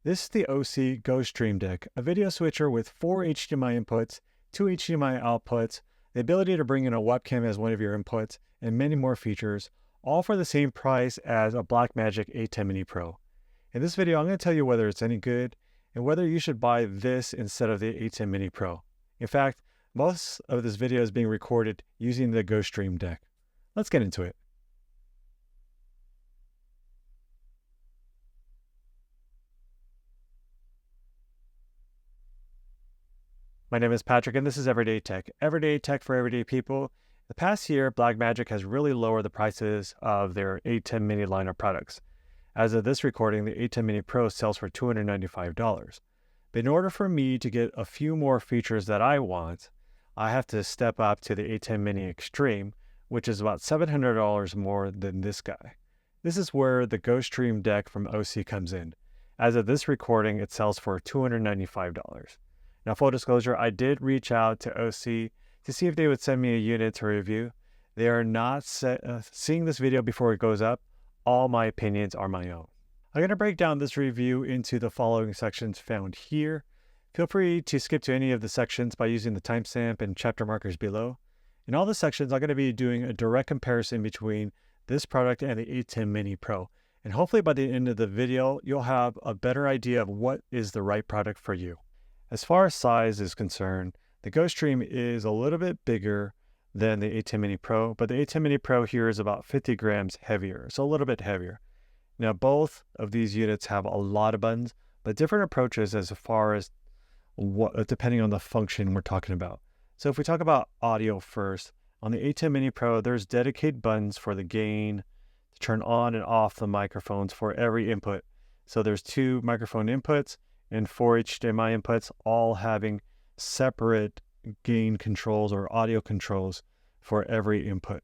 This is the Osee GoStream Deck, a video switcher with 4 HDMI inputs, 2 HDMI outputs, the ability to bring in a webcam as one of your inputs, and many more features, all for the same price as a Blackmagic Atem Mini Pro. In this video, I'm going to tell you whether it's any good and whether you should buy this instead of the Atem Mini Pro. In fact, most of this video is being recorded using the GoStream Deck. Let's get into it. My name is Patrick, and this is Everyday Tech. Everyday Tech for everyday people. The past year, Blackmagic has really lowered the prices of their Atem Mini line of products. As of this recording, the Atem Mini Pro sells for $295. But in order for me to get a few more features that I want, I have to step up to the Atem Mini Extreme, which is about $700 more than this guy. This is where the GoStream Deck from Osee comes in. As of this recording, it sells for $295. Now, full disclosure, I did reach out to Osee to see if they would send me a unit to review. They are not seeing this video before it goes up. All my opinions are my own. I'm going to break down this review into the following sections found here. Feel free to skip to any of the sections by using the timestamp and chapter markers below. In all the sections, I'm going to be doing a direct comparison between this product and the Atem Mini Pro. And hopefully by the end of the video, you'll have a better idea of what is the right product for you. As far as size is concerned, the GoStream is a little bit bigger than the Atem Mini Pro, but the Atem Mini Pro here is about 50 grams heavier, so a little bit heavier. Now, both of these units have a lot of buttons, but different approaches as far as depending on the function we're talking about. So if we talk about audio first, on the Atem Mini Pro, there's dedicated buttons for the gain, to turn on and off the microphones for every input. So there's 2 microphone inputs and 4 HDMI inputs, all having separate gain controls or audio controls for every input.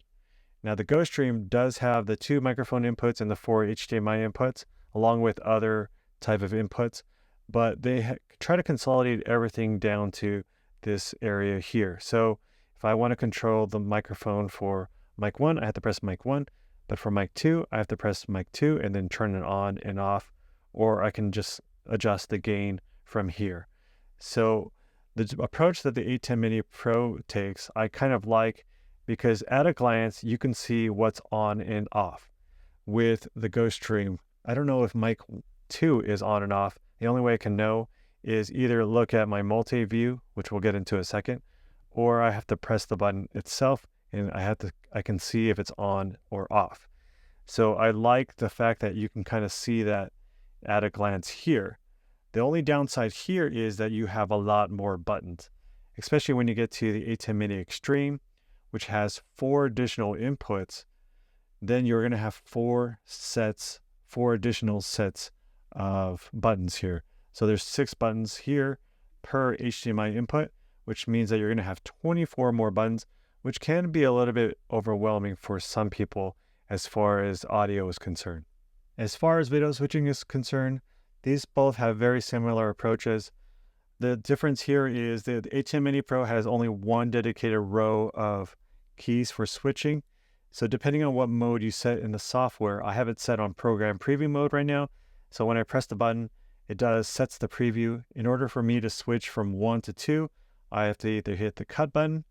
Now, the GoStream does have the 2 microphone inputs and the 4 HDMI inputs, along with other type of inputs, but they try to consolidate everything down to this area here. So if I want to control the microphone for mic 1, I have to press mic 1, but for mic 2, I have to press mic 2 and then turn it on and off, or I can just adjust the gain from here. So the approach that the Atem Mini Pro takes, I kind of like, because at a glance, you can see what's on and off. With the GoStream, I don't know if mic 2 is on and off. The only way I can know is either look at my multi-view, which we'll get into in a second, or I have to press the button itself and I can see if it's on or off. So I like the fact that you can kind of see that at a glance here. The only downside here is that you have a lot more buttons, especially when you get to the Atem Mini Extreme, which has 4 additional inputs. Then you're going to have 4 additional sets of buttons here. So there's 6 buttons here per HDMI input, which means that you're going to have 24 more buttons, which can be a little bit overwhelming for some people as far as audio is concerned. As far as video switching is concerned, these both have very similar approaches. The difference here is that the Atem Mini Pro has only 1 dedicated row of keys for switching. So depending on what mode you set in the software, I have it set on program preview mode right now. So when I press the button, it sets the preview. In order for me to switch from 1 to 2, I have to either hit the cut button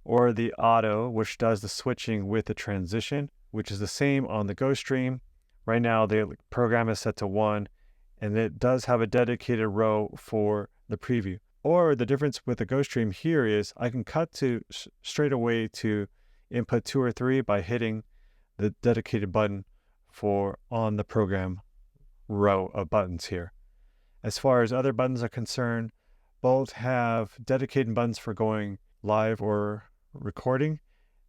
or the auto, which does the switching with the transition, which is the same on the GoStream. Right now, the program is set to 1, and it does have a dedicated row for the preview. Or the difference with the GoStream here is I can cut to straight away to input 2 or 3 by hitting the dedicated button for on the program row of buttons here. As far as other buttons are concerned, both have dedicated buttons for going live or recording.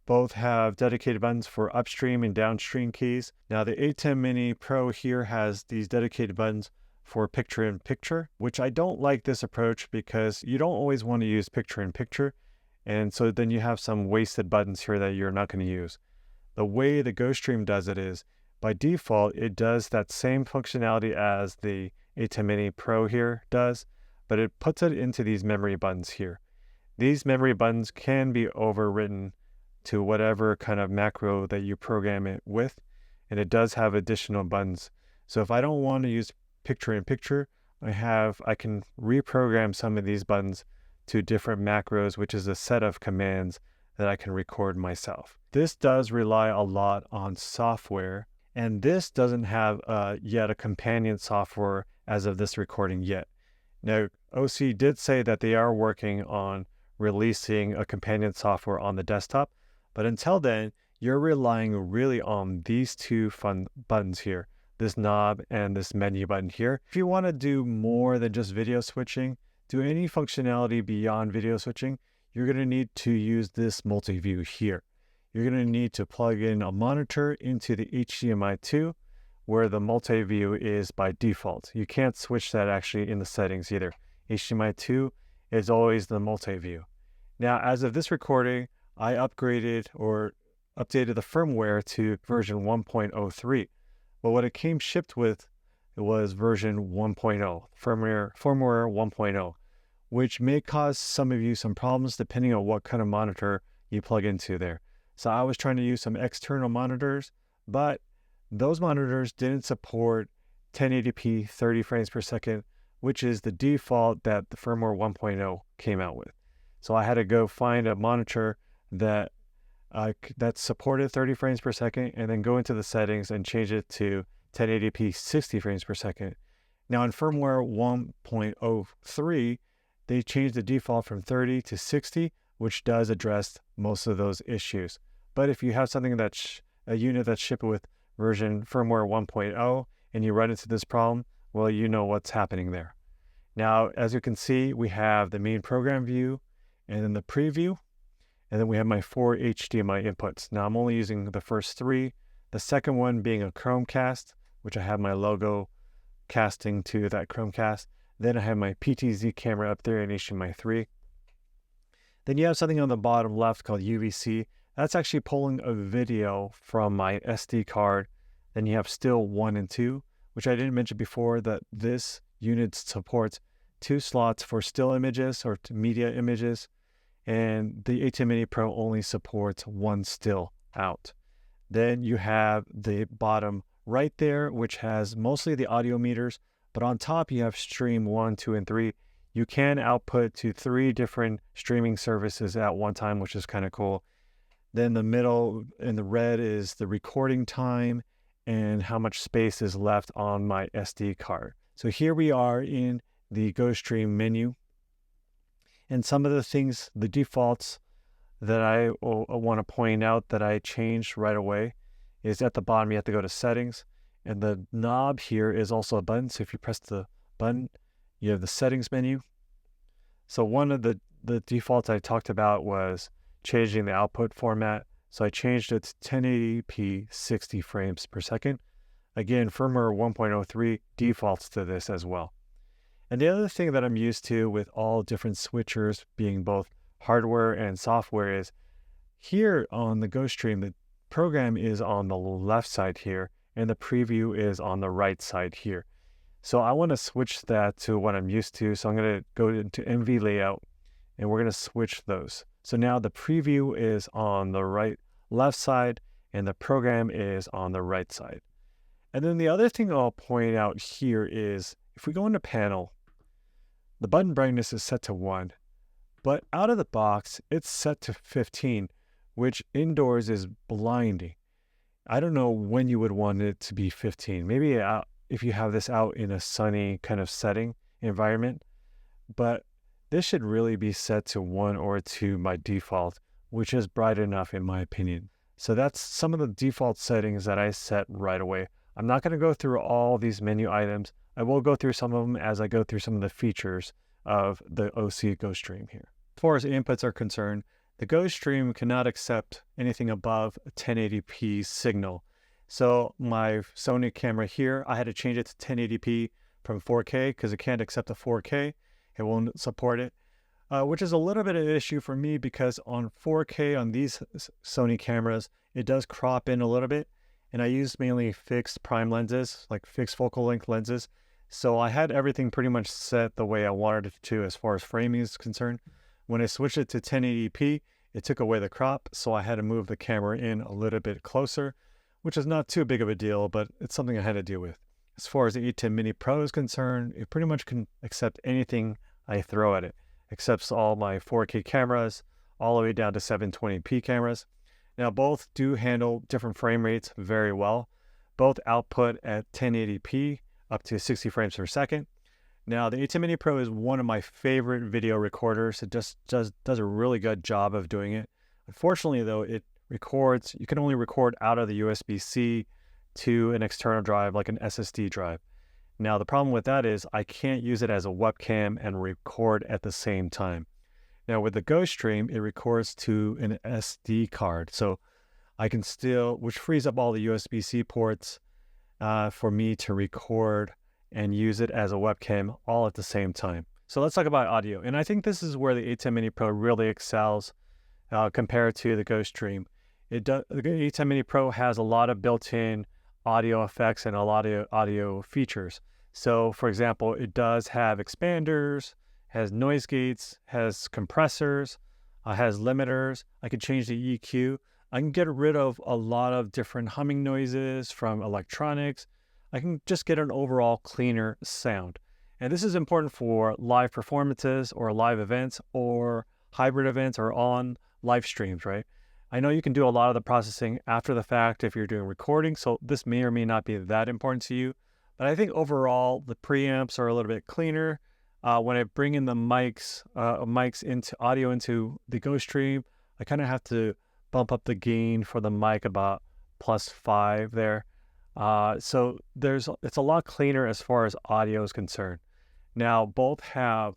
Both have dedicated buttons for upstream and downstream keys. Now, the Atem Mini Pro here has these dedicated buttons for picture-in-picture, which I don't like this approach because you don't always want to use picture-in-picture, and so then you have some wasted buttons here that you're not going to use. The way the GoStream does it is, by default, it does that same functionality as the Atem Mini Pro here does, but it puts it into these memory buttons here. These memory buttons can be overwritten to whatever kind of macro that you program it with, and it does have additional buttons. So if I don't want to use picture-in-picture, I can reprogram some of these buttons to different macros, which is a set of commands that I can record myself. This does rely a lot on software, and this doesn't have yet a companion software as of this recording yet. Now, Osee did say that they are working on releasing a companion software on the desktop, but until then, you're relying really on these two fun buttons here, this knob and this menu button here. If you want to do more than just video switching, do any functionality beyond video switching, you're going to need to use this multi-view here. You're going to need to plug in a monitor into the HDMI 2, where the multi-view is by default. You can't switch that actually in the settings either. HDMI 2 is always the multi-view. Now, as of this recording, I upgraded or updated the firmware to version 1.03. But what it came shipped with, it was version 1.0, firmware 1.0, which may cause some of you some problems depending on what kind of monitor you plug into there. So I was trying to use some external monitors, but those monitors didn't support 1080p 30 frames per second, which is the default that the firmware 1.0 came out with. So I had to go find a monitor that supported 30 frames per second and then go into the settings and change it to 1080p 60 frames per second. Now in firmware 1.03, they changed the default from 30 to 60, which does address most of those issues. But if you have something that's a unit that's shipped with version firmware 1.0 and you run into this problem, well, you know what's happening there. Now, as you can see, we have the main program view and then the preview, and then we have my 4 HDMI inputs. Now I'm only using the first 3, the second one being a Chromecast, which I have my logo casting to that Chromecast. Then I have my PTZ camera up there in HDMI 3. Then you have something on the bottom left called UVC. That's actually pulling a video from my SD card. Then you have still 1 and 2, which I didn't mention before that this unit supports 2 slots for still images or media images. And the Atem Mini Pro only supports 1 still out. Then you have the bottom right there, which has mostly the audio meters, but on top you have stream 1, 2, and 3. You can output to 3 different streaming services at one time, which is kind of cool. Then the middle in the red is the recording time and how much space is left on my SD card. So here we are in the GoStream menu. And some of the things, the defaults that I want to point out that I changed right away is at the bottom, you have to go to settings. And the knob here is also a button. So if you press the button, you have the settings menu. So one of the defaults I talked about was changing the output format. So I changed it to 1080p 60 frames per second. Again, firmware 1.03 defaults to this as well. And the other thing that I'm used to with all different switchers being both hardware and software is here on the GoStream, the program is on the left side here and the preview is on the right side here. So I want to switch that to what I'm used to. So I'm going to go into MV layout and we're going to switch those. So now the preview is on the left side and the program is on the right side. And then the other thing I'll point out here is if we go into panel, the button brightness is set to 1, but out of the box, it's set to 15, which indoors is blinding. I don't know when you would want it to be 15. Maybe if you have this out in a sunny kind of setting environment, but this should really be set to 1 or 2 by default, which is bright enough in my opinion. So that's some of the default settings that I set right away. I'm not going to go through all these menu items. I will go through some of them as I go through some of the features of the Osee GoStream here. As far as inputs are concerned, the GoStream cannot accept anything above a 1080p signal. So my Sony camera here, I had to change it to 1080p from 4K because it can't accept a 4K. It won't support it, which is a little bit of an issue for me because on 4K on these Sony cameras, it does crop in a little bit. And I use mainly fixed prime lenses, like fixed focal length lenses. So I had everything pretty much set the way I wanted it to as far as framing is concerned. When I switched it to 1080p, it took away the crop. So I had to move the camera in a little bit closer, which is not too big of a deal, but it's something I had to deal with. As far as the Atem Mini Pro is concerned, it pretty much can accept anything I throw at it. Accepts all my 4K cameras, all the way down to 720p cameras. Now, both do handle different frame rates very well. Both output at 1080p up to 60 frames per second. Now, the Atem Mini Pro is one of my favorite video recorders. It just does a really good job of doing it. Unfortunately, though, it records, you can only record out of the USB-C to an external drive like an SSD drive. Now, the problem with that is I can't use it as a webcam and record at the same time. Now, with the GoStream, it records to an SD card. So I can still, which frees up all the USB-C ports for me to record and use it as a webcam all at the same time. So let's talk about audio. And I think this is where the Atem Mini Pro really excels compared to the GoStream. The Atem Mini Pro has a lot of built-in audio effects and a lot of audio features. So for example, it does have expanders, has noise gates, has compressors, has limiters. I can change the EQ. I can get rid of a lot of different humming noises from electronics. I can just get an overall cleaner sound. And this is important for live performances or live events or hybrid events or on live streams, right? I know you can do a lot of the processing after the fact if you're doing recording, so this may or may not be that important to you. But I think overall, the preamps are a little bit cleaner. When I bring in the mics into audio into the GoStream, I kind of have to bump up the gain for the mic about +5 there. So it's a lot cleaner as far as audio is concerned. Now, both have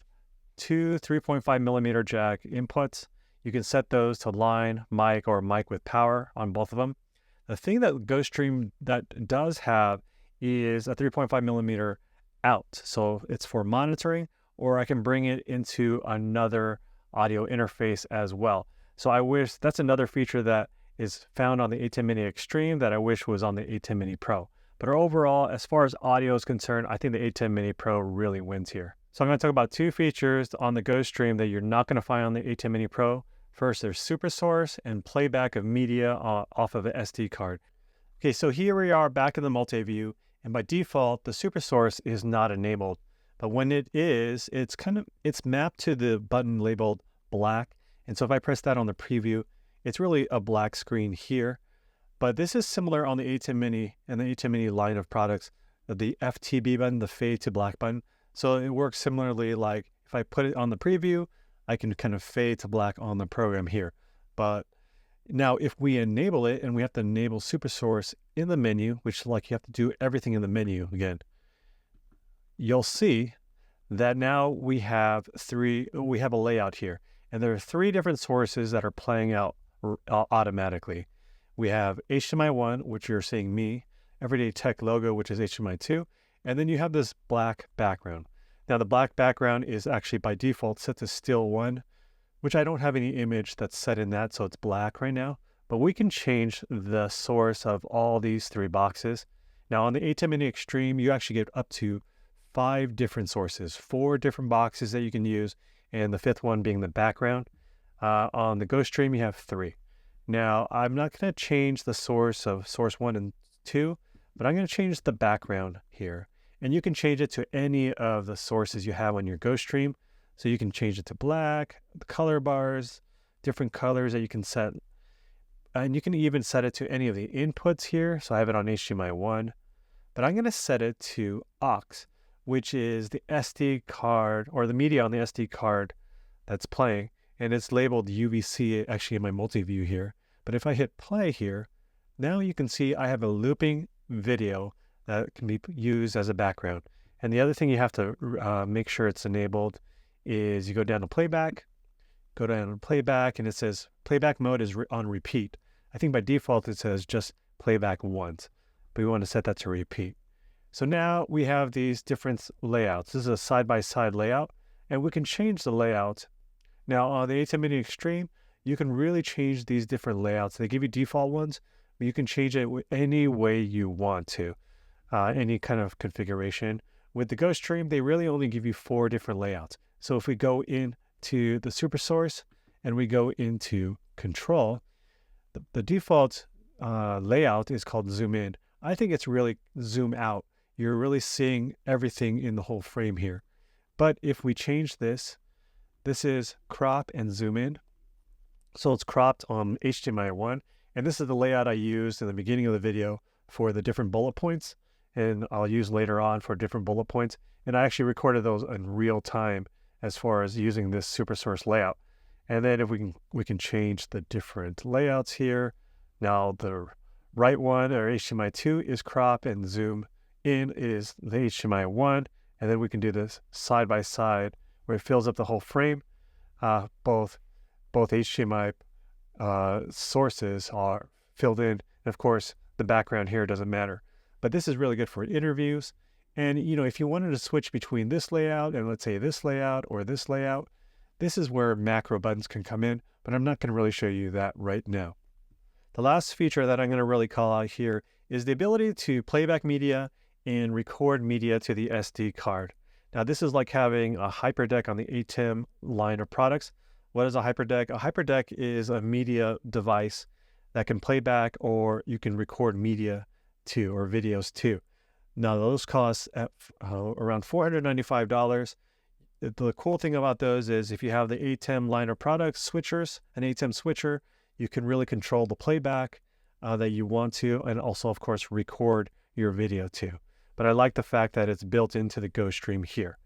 two 3.5 millimeter jack inputs. You can set those to line, mic, or mic with power on both of them. The thing that GoStream that does have is a 3.5 millimeter out. So it's for monitoring, or I can bring it into another audio interface as well. So I wish that's another feature that is found on the Atem Mini Extreme that I wish was on the Atem Mini Pro. But overall, as far as audio is concerned, I think the Atem Mini Pro really wins here. So I'm going to talk about two features on the GoStream that you're not going to find on the Atem Mini Pro. First, there's super source and playback of media off of an SD card. Okay, so here we are back in the multi-view, and by default, the super source is not enabled. But when it is, it's mapped to the button labeled black. And so if I press that on the preview, it's really a black screen here. But this is similar on the Atem Mini and the Atem Mini line of products, the FTB button, the fade to black button. So it works similarly, like if I put it on the preview, I can kind of fade to black on the program here. But now if we enable it, and we have to enable super source in the menu, which like you have to do everything in the menu again, you'll see that now we have a layout here. And there are three different sources that are playing out automatically. We have HDMI 1, which you're seeing me, Everyday Tech logo, which is HDMI 2, and then you have this black background. Now the black background is actually by default set to still 1, which I don't have any image that's set in that, so it's black right now. But we can change the source of all these three boxes. Now on the Atem Mini Extreme, you actually get up to 5 different sources, 4 different boxes that you can use, and the 5th one being the background. On the GoStream, you have 3. Now, I'm not going to change the source of source 1 and 2, but I'm going to change the background here. And you can change it to any of the sources you have on your GoStream. So you can change it to black, the color bars, different colors that you can set. And you can even set it to any of the inputs here. So I have it on HDMI 1, but I'm going to set it to aux, which is the SD card or the media on the SD card that's playing. And it's labeled UVC actually in my multi-view here. But if I hit play here, now you can see I have a looping video that can be used as a background. And the other thing you have to make sure it's enabled is you go down to playback, and it says playback mode is on repeat. I think by default it says just playback once, but we want to set that to repeat. So now we have these different layouts. This is a side-by-side layout, and we can change the layout. Now on the Atem Mini Extreme, you can really change these different layouts. They give you default ones, but you can change it any way you want to, any kind of configuration. With the GoStream, they really only give you 4 different layouts. So if we go into the super source and we go into control, the default layout is called zoom in. I think it's really zoom out. you're really seeing everything in the whole frame here. But if we change this, this is crop and zoom in. So it's cropped on HDMI 1, and this is the layout I used in the beginning of the video for the different bullet points, and I'll use later on for different bullet points. And I actually recorded those in real time as far as using this SuperSource layout. And then if we can change the different layouts here. Now the right one, or HDMI 2, is crop, and zoom in is the HDMI 1. And then we can do this side by side where it fills up the whole frame. Both HDMI sources are filled in. And of course, the background here doesn't matter. But this is really good for interviews. And if you wanted to switch between this layout and let's say this layout or this layout, this is where macro buttons can come in, but I'm not going to really show you that right now. The last feature that I'm going to really call out here is the ability to playback media and record media to the SD card. Now, this is like having a HyperDeck on the Atem line of products. What is a HyperDeck? A HyperDeck is a media device that can play back, or you can record media to, or videos to. Now, those cost at around $495. The cool thing about those is if you have the Atem line of products switchers, an Atem switcher, you can really control the playback that you want to, and also, of course, record your video to. But I like the fact that it's built into the GoStream here.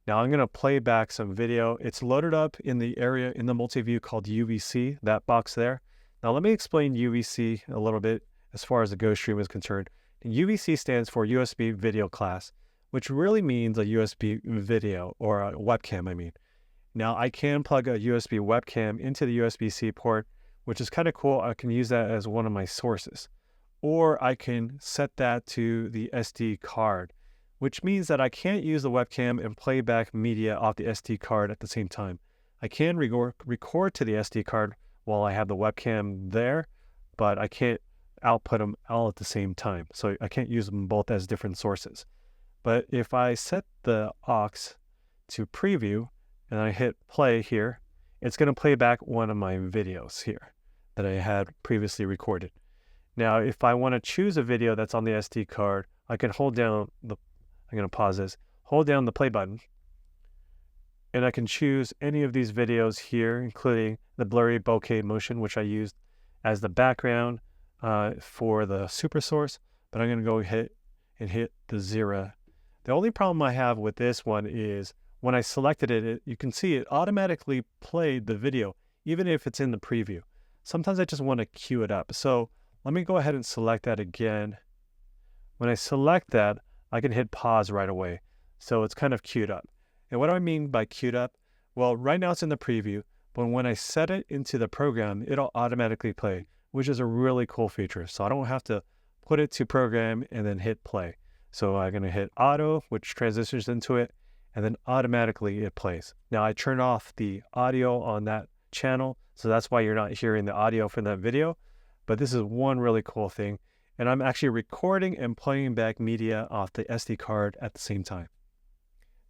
Now I'm going to play back some video. It's loaded up in the area in the multi-view called UVC, that box there. Now let me explain UVC a little bit as far as the GoStream is concerned. UVC stands for USB video class, which really means a USB video, or a webcam, I mean. Now I can plug a USB webcam into the USB-C port, which is kind of cool. I can use that as one of my sources. Or I can set that to the SD card, which means that I can't use the webcam and play back media off the SD card at the same time. I can record to the SD card while I have the webcam there, but I can't output them all at the same time. So I can't use them both as different sources. But if I set the aux to preview and I hit play here, it's going to play back one of my videos here that I had previously recorded. Now, if I want to choose a video that's on the SD card, I can hold down I'm going to pause this, hold down the play button, and I can choose any of these videos here, including the blurry bokeh motion, which I used as the background for the SuperSource, but I'm going to go hit the 0. The only problem I have with this one is when I selected it, you can see it automatically played the video, even if it's in the preview. Sometimes I just want to queue it up. So let me go ahead and select that again. When I select that, I can hit pause right away. So it's kind of queued up. And what do I mean by queued up? Well, right now it's in the preview, but when I set it into the program, it'll automatically play, which is a really cool feature. So I don't have to put it to program and then hit play. So I'm going to hit auto, which transitions into it, and then automatically it plays. Now I turn off the audio on that channel, so that's why you're not hearing the audio from that video. But this is one really cool thing. And I'm actually recording and playing back media off the SD card at the same time.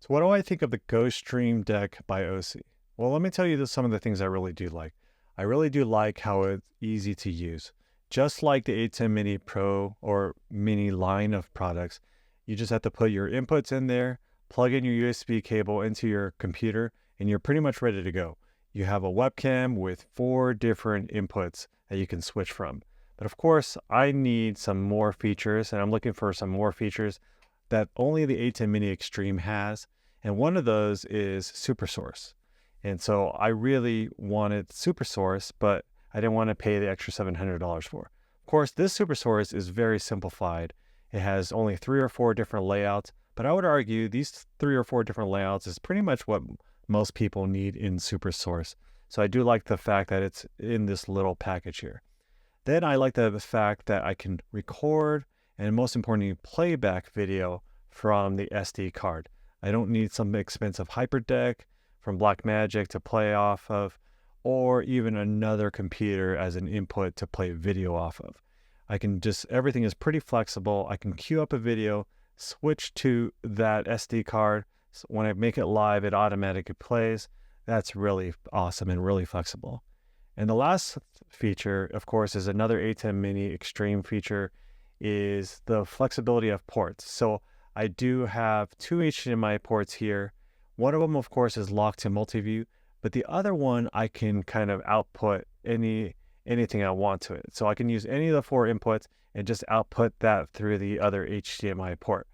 So what do I think of the GoStream Deck by Osee? Well, let me tell you some of the things I really do like. I really do like how it's easy to use. Just like the Atem Mini Pro or Mini line of products, you just have to put your inputs in there, plug in your USB cable into your computer, and you're pretty much ready to go. You have a webcam with 4 different inputs that you can switch from. But of course, I need some more features, and I'm looking for some more features that only the Atem Mini Extreme has. And one of those is SuperSource. And so I really wanted SuperSource, but I didn't want to pay the extra $700 for. Of course, this SuperSource is very simplified. It has only 3 or 4 different layouts, but I would argue these 3 or 4 different layouts is pretty much what most people need in SuperSource. So I do like the fact that it's in this little package here. Then I like the fact that I can record and, most importantly, playback video from the SD card. I don't need some expensive HyperDeck from Blackmagic to play off of, or even another computer as an input to play video off of. I can just, everything is pretty flexible. I can queue up a video, switch to that SD card. So when I make it live, it automatically plays. That's really awesome and really flexible. And the last feature, of course, is another Atem Mini Extreme feature, is the flexibility of ports. So I do have two HDMI ports here. One of them, of course, is locked to multi-view, but the other one I can kind of output anything I want to it. So I can use any of the four inputs and just output that through the other HDMI port.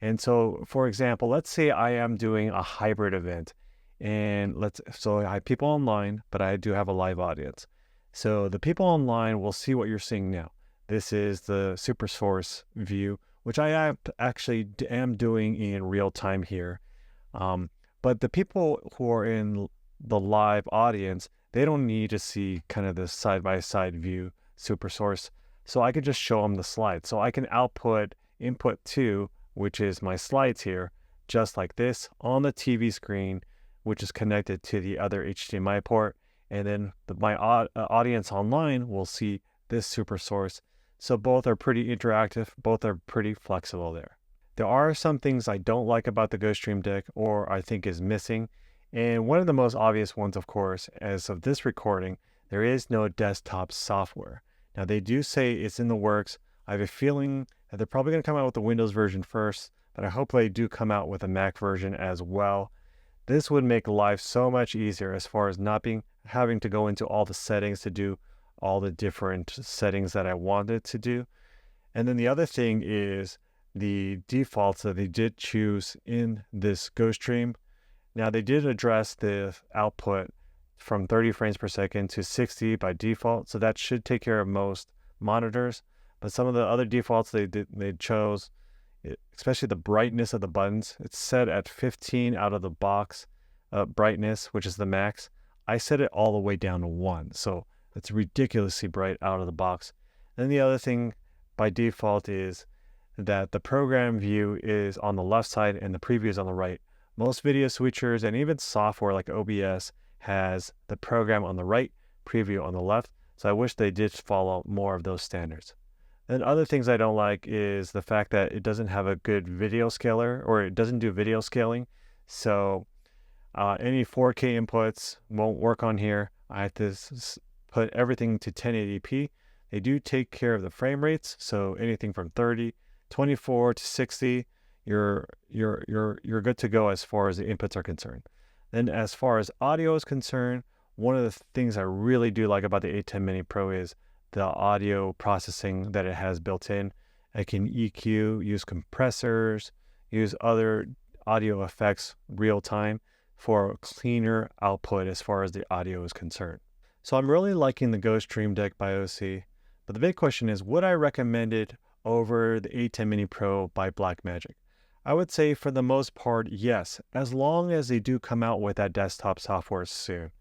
And so, for example, let's say I am doing a hybrid event, and so I have people online, but I do have a live audience. So the people online will see what you're seeing now. This is the super source view, which I actually am doing in real time here. But the people who are in the live audience, they don't need to see kind of this side-by-side view super source. So I could just show them the slides. So I can output input 2, which is my slides here, just like this on the TV screen, which is connected to the other HDMI port. And then my audience online will see this super source. So both are pretty interactive, both are pretty flexible there. There are some things I don't like about the GoStream Deck, or I think is missing. And one of the most obvious ones, of course, as of this recording, there is no desktop software. Now they do say it's in the works. I have a feeling that they're probably going to come out with the Windows version first, but I hope they do come out with a Mac version as well. This would make life so much easier as far as not having to go into all the settings to do all the different settings that I wanted to do. And then the other thing is the defaults that they did choose in this GoStream. Now they did address the output from 30 frames per second to 60 by default, so that should take care of most monitors. But some of the other defaults they chose, especially the brightness of the buttons, it's set at 15 out of the box brightness, which is the max. I set it all the way down to 1, so it's ridiculously bright out of the box. Then the other thing by default is that the program view is on the left side and the preview is on the right. Most video switchers and even software like OBS has the program on the right, preview on the left. So I wish they did follow more of those standards. And other things I don't like is the fact that it doesn't have a good video scaler, or it doesn't do video scaling. So any 4K inputs won't work on here. I have to put everything to 1080p. They do take care of the frame rates. So anything from 30, 24 to 60, you're good to go as far as the inputs are concerned. Then as far as audio is concerned, one of the things I really do like about the Atem Mini Pro is the audio processing that it has built in. I can EQ, use compressors, use other audio effects real time for a cleaner output as far as the audio is concerned. So I'm really liking the GoStream Deck by Osee, but the big question is, would I recommend it over the Atem Mini Pro by Blackmagic? I would say for the most part, yes, as long as they do come out with that desktop software soon.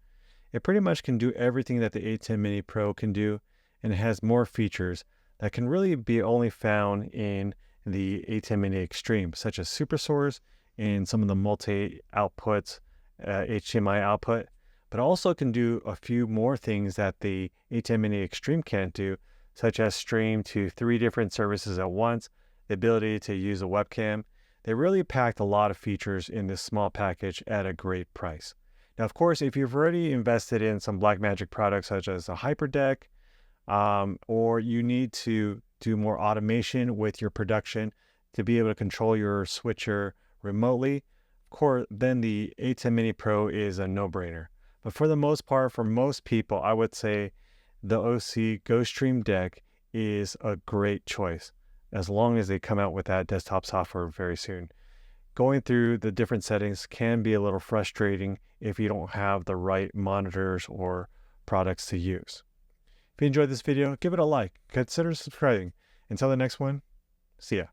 It pretty much can do everything that the Atem Mini Pro can do, and it has more features that can really be only found in the Atem Mini Extreme, such as Super Source and some of the multi-outputs, HDMI output, but also can do a few more things that the Atem Mini Extreme can't do, such as stream to 3 different services at once, the ability to use a webcam. They really packed a lot of features in this small package at a great price. Now, of course, if you've already invested in some Blackmagic products such as a HyperDeck, or you need to do more automation with your production to be able to control your switcher remotely, of course, then the Atem Mini Pro is a no-brainer. But for the most part, for most people, I would say the Osee GoStream Deck is a great choice, as long as they come out with that desktop software very soon. Going through the different settings can be a little frustrating if you don't have the right monitors or products to use. If you enjoyed this video, give it a like, consider subscribing. Until the next one, see ya.